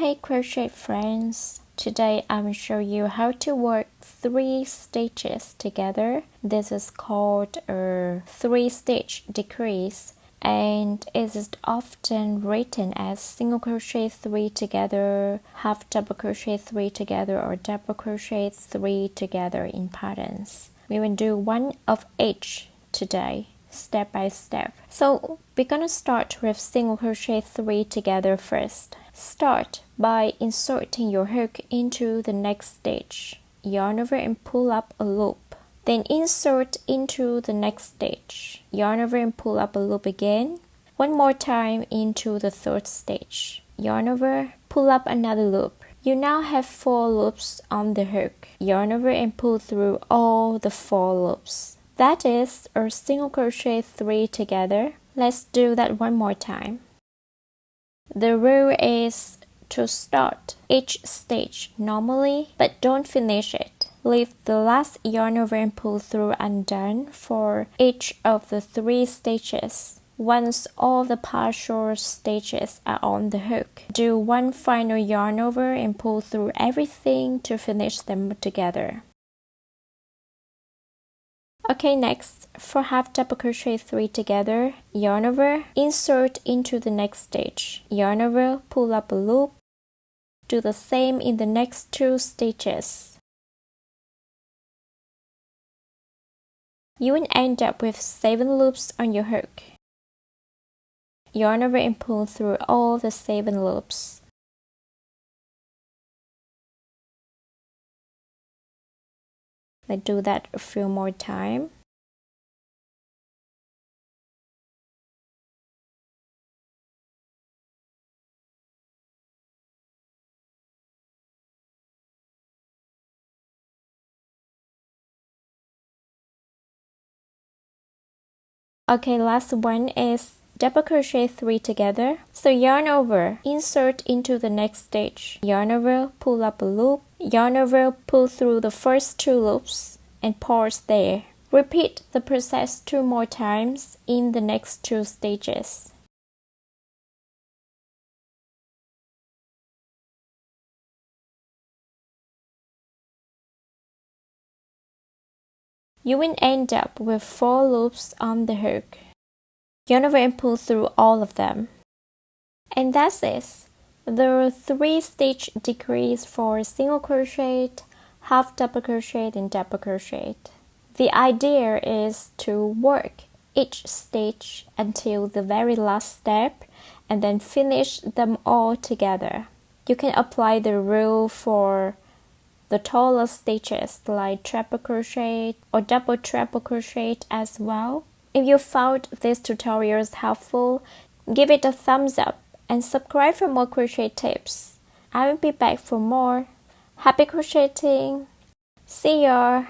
Hey crochet friends, today I will show you how to work 3 stitches together. This is called a 3-stitch decrease, and it is often written as single crochet 3 together, half double crochet 3 together, or double crochet 3 together in patterns. We will do one of each today, step by step. So we're gonna start with single crochet 3 together first. Start by inserting your hook into the next stitch. Yarn over and pull up a loop. Then insert into the next stitch. Yarn over and pull up a loop again. One more time into the third stitch. Yarn over, pull up another loop. You now have 4 loops on the hook. Yarn over and pull through all the 4 loops. That is a single crochet 3 together. Let's do that one more time. The rule is to start each stitch normally, but don't finish it. Leave the last yarn over and pull through undone for each of the 3 stitches. Once all the partial stitches are on the hook, do one final yarn over and pull through everything to finish them together. Okay, next, for half double crochet 3 together, yarn over, insert into the next stitch. Yarn over, pull up a loop. Do the same in the next 2 stitches. You will end up with 7 loops on your hook. Yarn over and pull through all the 7 loops. Let's do that a few more times. Okay, last one is double crochet 3 together. So yarn over, insert into the next stitch. Yarn over, pull up a loop. Yarn over, pull through the first 2 loops and pause there. Repeat the process 2 more times in the next 2 stages. You will end up with 4 loops on the hook. Yarn over and pull through all of them. And that's it. The 3-stitch decrease for single crochet, half double crochet, and double crochet. The idea is to work each stitch until the very last step and then finish them all together. You can apply the rule for the taller stitches like treble crochet or double treble crochet as well. If you found this tutorial helpful, give it a thumbs up and subscribe for more crochet tips. I will be back for more. Happy crocheting! See ya!